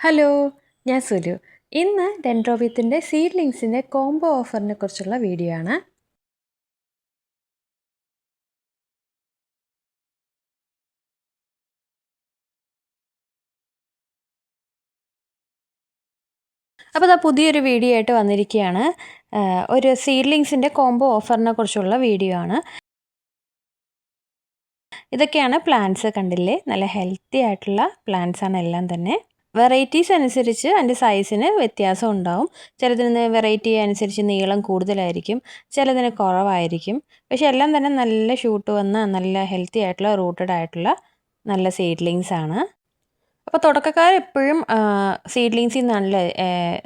Hello, ഞാൻ സുലു. ഇന്ന് ഡെൻഡ്രോബിയത്തിൻ്റെ സീഡ്ലിങ്സിൻ്റെ combo ഓഫറിനെ കുറിച്ചുള്ള വീഡിയോ ആണ്. അപ്പോൾ ഇതാ പുതിയൊരു വീഡിയോ ആയിട്ട് വന്നിരിക്കുകയാണ്. ഒരു സീഡ്ലിങ്സിൻ്റെ കോംബോ ഓഫറിനെ കുറിച്ചുള്ള വീഡിയോ ആണ്. ഇതൊക്കെയാണ് പ്ലാന്റ്സ്, കണ്ടില്ലേ? നല്ല ഹെൽത്തി ആയിട്ടുള്ള പ്ലാന്റ്സ് ആണ് എല്ലാം തന്നെ. വെറൈറ്റീസ് അനുസരിച്ച് അതിൻ്റെ സൈസിന് വ്യത്യാസം ഉണ്ടാവും. ചിലതിന് വെറൈറ്റി അനുസരിച്ച് നീളം കൂടുതലായിരിക്കും, ചിലതിന് കുറവായിരിക്കും. പക്ഷെ എല്ലാം തന്നെ നല്ല ഷൂട്ട് വന്ന നല്ല ഹെൽത്തി ആയിട്ടുള്ള റൂട്ടഡ് ആയിട്ടുള്ള നല്ല സീഡ്ലിങ്സ് ആണ്. അപ്പോൾ തുടക്കക്കാരെപ്പോഴും സീഡ്ലിങ്സിൽ നിന്നാണല്ലോ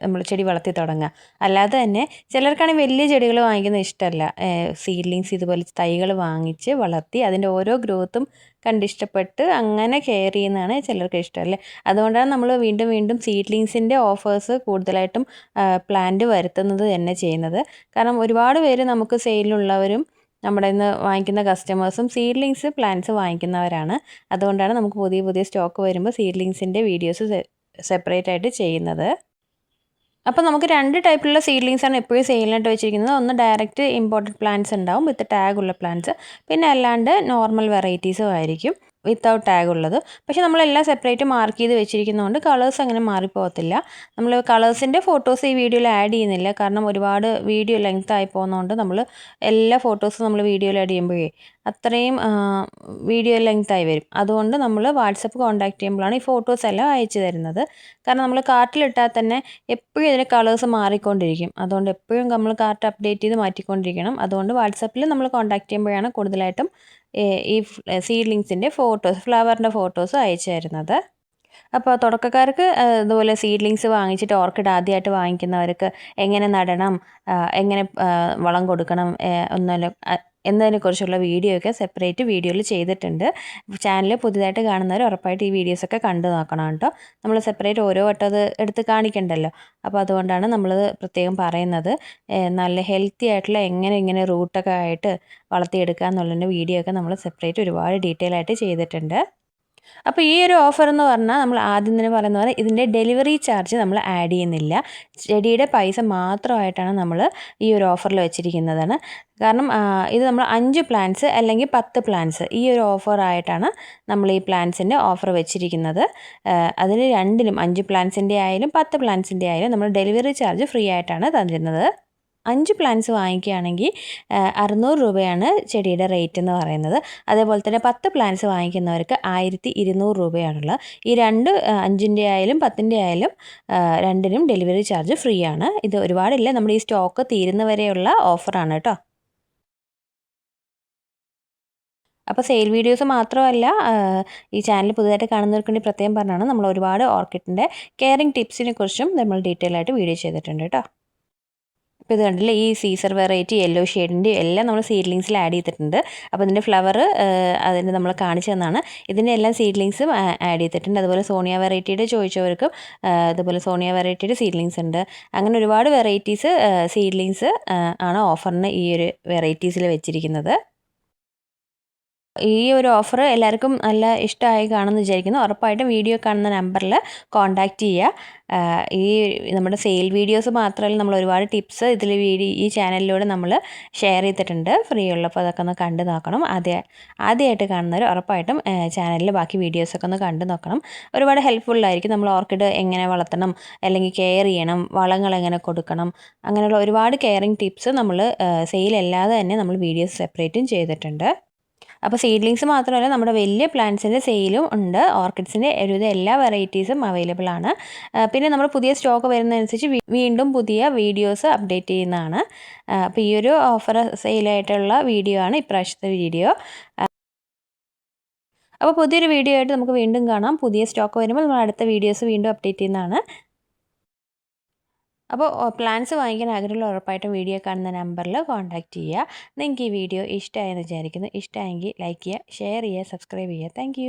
നമ്മൾ ചെടി വളർത്തി തുടങ്ങുക. അല്ലാതെ തന്നെ ചിലർക്കാണെങ്കിൽ വലിയ ചെടികൾ വാങ്ങിക്കുന്നത് ഇഷ്ടമല്ല. സീഡ്ലിങ്സ് ഇതുപോലെ തൈകൾ വാങ്ങിച്ച് വളർത്തി അതിൻ്റെ ഓരോ ഗ്രോത്തും കണ്ടിഷ്ടപ്പെട്ട് അങ്ങനെ കെയർ ചെയ്യുന്നതാണ് ചിലർക്ക് ഇഷ്ടമല്ലേ. അതുകൊണ്ടാണ് നമ്മൾ വീണ്ടും വീണ്ടും സീഡ്ലിങ്സിൻ്റെ ഓഫേഴ്സ് കൂടുതലായിട്ടും പ്ലാന്റ് വരുത്തുന്നത് തന്നെ ചെയ്യുന്നത്. കാരണം ഒരുപാട് പേര് നമുക്ക് സെയിലുള്ളവരും നമ്മുടെ ഇന്ന് വാങ്ങിക്കുന്ന കസ്റ്റമേഴ്സും സീഡ്ലിങ്സ് പ്ലാന്റ്സ് വാങ്ങിക്കുന്നവരാണ്. അതുകൊണ്ടാണ് നമുക്ക് പുതിയ പുതിയ സ്റ്റോക്ക് വരുമ്പോൾ സീഡ്ലിങ്സിൻ്റെ വീഡിയോസ് സെപ്പറേറ്റ് ആയിട്ട് ചെയ്യുന്നത്. അപ്പോൾ നമുക്ക് രണ്ട് ടൈപ്പിലുള്ള സീഡ്ലിങ്സാണ് എപ്പോഴും സെയിലിനായിട്ട് വെച്ചിരിക്കുന്നത്. ഒന്ന് ഡയറക്റ്റ് ഇമ്പോർട്ടഡ് പ്ലാന്റ്സ് ഉണ്ടാവും വിത്ത് ടാഗുള്ള പ്ലാന്റ്സ്, പിന്നെ അല്ലാണ്ട് നോർമൽ വെറൈറ്റീസും ആയിരിക്കും വിത്തൗട്ട് ടാഗ് ഉള്ളത്. പക്ഷേ നമ്മളെല്ലാം സെപ്പറേറ്റ് മാർക്ക് ചെയ്ത് വെച്ചിരിക്കുന്നതുകൊണ്ട് കളേഴ്സ് അങ്ങനെ മാറിപ്പോകത്തില്ല. നമ്മൾ കളേഴ്സിൻ്റെ ഫോട്ടോസ് ഈ വീഡിയോയിൽ ആഡ് ചെയ്യുന്നില്ല, കാരണം ഒരുപാട് വീഡിയോ ലെങ്ത് ആയി പോകുന്നതുകൊണ്ട് നമ്മൾ എല്ലാ ഫോട്ടോസും നമ്മൾ വീഡിയോയിൽ ആഡ് ചെയ്യുമ്പോഴേ അത്രയും വീഡിയോ ലെങ്ത് ആയി വരും. അതുകൊണ്ട് നമ്മൾ വാട്സപ്പ് കോൺടാക്ട് ചെയ്യുമ്പോഴാണ് ഈ ഫോട്ടോസ് എല്ലാം അയച്ചു തരുന്നത്. കാരണം നമ്മൾ കാർട്ടിലിട്ടാൽ തന്നെ എപ്പോഴും ഇതിൻ്റെ കളേഴ്സ് മാറിക്കൊണ്ടിരിക്കും. അതുകൊണ്ട് എപ്പോഴും നമ്മൾ കാർട്ട് അപ്ഡേറ്റ് ചെയ്ത് മാറ്റിക്കൊണ്ടിരിക്കണം. അതുകൊണ്ട് വാട്സപ്പിൽ നമ്മൾ കോൺടാക്ട് ചെയ്യുമ്പോഴാണ് കൂടുതലായിട്ടും ഈ സീഡ്ലിങ്സിൻ്റെ ഫോട്ടോസ്, ഫ്ലവറിൻ്റെ ഫോട്ടോസ് അയച്ചു തരുന്നത്. അപ്പോൾ തുടക്കക്കാർക്ക് ഇതുപോലെ സീഡ്ലിങ്സ് വാങ്ങിച്ചിട്ട് ഓർക്കിഡ് ആദ്യമായിട്ട് വാങ്ങിക്കുന്നവർക്ക് എങ്ങനെ നടണം, എങ്ങനെ വളം കൊടുക്കണം എന്നതിനെക്കുറിച്ചുള്ള വീഡിയോ ഒക്കെ സെപ്പറേറ്റ് വീഡിയോയിൽ ചെയ്തിട്ടുണ്ട്. ചാനൽ പുതിയതായിട്ട് കാണുന്നവർ ഉറപ്പായിട്ട് ഈ വീഡിയോസൊക്കെ കണ്ടു നോക്കണം കേട്ടോ. നമ്മൾ സെപ്പറേറ്റ് ഓരോ വട്ടം അത് എടുത്ത് കാണിക്കണ്ടല്ലോ. അപ്പോൾ അതുകൊണ്ടാണ് നമ്മളത് പ്രത്യേകം പറയുന്നത്. നല്ല ഹെൽത്തി ആയിട്ടുള്ള എങ്ങനെ റൂട്ടൊക്കെ ആയിട്ട് വളർത്തിയെടുക്കുക എന്നുള്ളതിൻ്റെ വീഡിയോ ഒക്കെ നമ്മൾ സെപ്പറേറ്റ് ഒരുപാട് ഡീറ്റെയിൽ ആയിട്ട് ചെയ്തിട്ടുണ്ട്. അപ്പോൾ ഈ ഒരു ഓഫർ എന്ന് പറഞ്ഞാൽ നമ്മൾ ആദ്യം തന്നെ പറയുന്ന പോലെ ഇതിൻ്റെ ഡെലിവറി ചാർജ് നമ്മൾ ആഡ് ചെയ്യുന്നില്ല. ചെടിയുടെ പൈസ മാത്രമായിട്ടാണ് നമ്മൾ ഈ ഒരു ഓഫറിൽ വെച്ചിരിക്കുന്നതാണ്. കാരണം ഇത് നമ്മൾ 5 പ്ലാന്റ്സ് അല്ലെങ്കിൽ 10 പ്ലാന്റ്സ് ഈ ഒരു ഓഫറായിട്ടാണ് നമ്മൾ ഈ പ്ലാന്റ്സിൻ്റെ ഓഫർ വെച്ചിരിക്കുന്നത്. അതിന് രണ്ടിനും 5 പ്ലാന്റ്സിൻ്റെ ആയാലും 10 പ്ലാന്റ്സിൻ്റെ ആയാലും നമ്മൾ ഡെലിവറി ചാർജ് ഫ്രീ ആയിട്ടാണ് തന്നിരുന്നത്. 5 പ്ലാന്റ്സ് വാങ്ങിക്കുകയാണെങ്കിൽ 600 രൂപയാണ് ചെടിയുടെ റേറ്റ് എന്ന് പറയുന്നത്. അതേപോലെ തന്നെ 10 പ്ലാന്റ്സ് വാങ്ങിക്കുന്നവർക്ക് 1200 രൂപയാണുള്ളത്. ഈ 5ൻ്റെ ആയാലും 10ൻ്റെ ആയാലും രണ്ടിനും ഡെലിവറി ചാർജ് ഫ്രീ ആണ്. ഇത് ഒരുപാടില്ല, നമ്മുടെ ഈ സ്റ്റോക്ക് തീരുന്നവരെയുള്ള ഓഫറാണ് കേട്ടോ. അപ്പോൾ സെയിൽ വീഡിയോസ് മാത്രമല്ല, ഈ ചാനൽ പുതുതായിട്ട് കാണുന്നവർക്ക് വേണ്ടി പ്രത്യേകം പറഞ്ഞാണ് നമ്മൾ ഒരുപാട് ഓർക്കിഡിൻ്റെ കെയറിങ് ടിപ്സിനെ കുറിച്ചും നമ്മൾ ഡീറ്റെയിൽ ആയിട്ട് വീഡിയോ ചെയ്തിട്ടുണ്ട് കേട്ടോ. ഇപ്പോൾ ഇത് കണ്ടില്ലേ, ഈ സീസർ വെറൈറ്റി യെല്ലോ ഷെയ്ഡിൻ്റെ എല്ലാം നമ്മൾ സീഡ്ലിങ്സിൽ ആഡ് ചെയ്തിട്ടുണ്ട്. അപ്പോൾ ഇതിൻ്റെ ഫ്ലവർ അതിന് നമ്മൾ കാണിച്ചു തന്നാണ്. ഇതിൻ്റെ എല്ലാം സീഡ്ലിങ്സും ആഡ് ചെയ്തിട്ടുണ്ട്. അതുപോലെ സോണിയ വെറൈറ്റിയുടെ ചോദിച്ചവർക്കും അതുപോലെ സോണിയ വെറൈറ്റിയുടെ സീഡ്ലിങ്സ് ഉണ്ട്. അങ്ങനെ ഒരുപാട് വെറൈറ്റീസ് സീഡ്ലിങ്സ് ആണ് ഓഫറിന് ഈ ഒരു വെറൈറ്റീസിൽ വെച്ചിരിക്കുന്നത്. ഈ ഒരു ഓഫർ എല്ലാവർക്കും നല്ല ഇഷ്ടമായി കാണുമെന്ന് വിചാരിക്കുന്നു. ഉറപ്പായിട്ടും വീഡിയോ കാണുന്ന നമ്പറിൽ കോൺടാക്റ്റ് ചെയ്യുക. ഈ നമ്മുടെ സെയിൽ വീഡിയോസ് മാത്രമല്ല, നമ്മൾ ഒരുപാട് ടിപ്സ് ഇതിൽ ഈ ചാനലിലൂടെ നമ്മൾ ഷെയർ ചെയ്തിട്ടുണ്ട് ഫ്രീ ഉള്ളപ്പോൾ. അതൊക്കെ ഒന്ന് കണ്ടു നോക്കണം. ആദ്യമായിട്ട് കാണുന്നവർ ഉറപ്പായിട്ടും ചാനലിൽ ബാക്കി വീഡിയോസൊക്കെ ഒന്ന് കണ്ടു നോക്കണം. ഒരുപാട് ഹെൽപ്ഫുള്ളായിരിക്കും. നമ്മൾ ഓർക്കിഡ് എങ്ങനെ വളർത്തണം, അല്ലെങ്കിൽ കെയർ ചെയ്യണം, വളങ്ങൾ എങ്ങനെ കൊടുക്കണം, അങ്ങനെയുള്ള ഒരുപാട് കെയറിങ് ടിപ്സ് നമ്മൾ സെയിലല്ലാതെ തന്നെ നമ്മൾ വീഡിയോസ് സെപ്പറേറ്റും ചെയ്തിട്ടുണ്ട്. അപ്പോൾ സീഡ്ലിങ്സ് മാത്രമല്ല, നമ്മുടെ വലിയ പ്ലാന്റ്സിൻ്റെ സെയിലും ഉണ്ട്. ഓർക്കിഡ്സിൻ്റെ ഒരുവിധം എല്ലാ വെറൈറ്റീസും അവൈലബിൾ ആണ്. പിന്നെ നമ്മൾ പുതിയ സ്റ്റോക്ക് വരുന്നതനുസരിച്ച് വീണ്ടും പുതിയ വീഡിയോസ് അപ്ഡേറ്റ് ചെയ്യുന്നതാണ്. അപ്പോൾ ഈ ഒരു ഓഫർ സെയിലായിട്ടുള്ള വീഡിയോ ആണ് ഇപ്രാവശ്യത്തെ വീഡിയോ. അപ്പോൾ പുതിയൊരു വീഡിയോ ആയിട്ട് നമുക്ക് വീണ്ടും കാണാം. പുതിയ സ്റ്റോക്ക് വരുമ്പോൾ നമ്മൾ അടുത്ത വീഡിയോസ് വീണ്ടും അപ്ഡേറ്റ് ചെയ്യുന്നതാണ്. അപ്പോൾ പ്ലാൻസ് വാങ്ങിക്കാൻ ആഗ്രഹമുള്ള ഉറപ്പായിട്ടും വീഡിയോ കാണുന്ന നമ്പറിൽ കോൺടാക്റ്റ് ചെയ്യുക. നിങ്ങൾക്ക് ഈ വീഡിയോ ഇഷ്ടമായെന്ന് വിചാരിക്കുന്നു. ഇഷ്ടമായെങ്കിൽ ലൈക്ക് ചെയ്യുക, ഷെയർ ചെയ്യുക, സബ്സ്ക്രൈബ് ചെയ്യുക. താങ്ക്